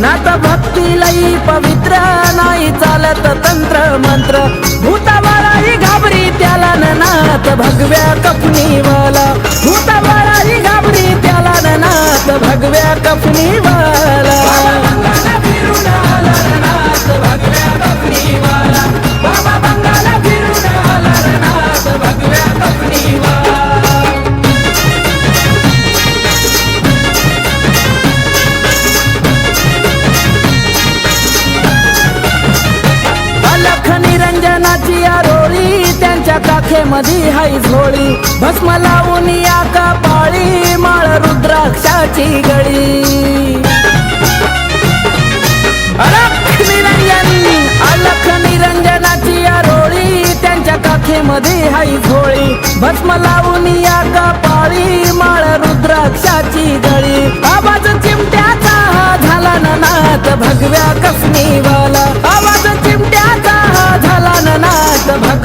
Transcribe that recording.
नाथ भक्ती लई पवित्र नाही चालत तंत्र मंत्र भूताबाळाही घाबरी त्याला नाथ भगव्या कफनीवाला भूताबाळाही घाबरी त्याला नाथ भगव्या कफनीवाला बाबा बंगाला फिरून आला नाथ भगव्या कफनीवाला अलख निरंजनाची आरोळी त्यांच्या काखेमध्ये हाय झोळी भस्म लावून या कपाळी माळ रुद्राक्षाची गळी अलख निरंजनाची आरोळी त्यांच्या काखेमध्ये हाय झोळी भस्म लावून या कपाळी माळ रुद्राक्षाची गळी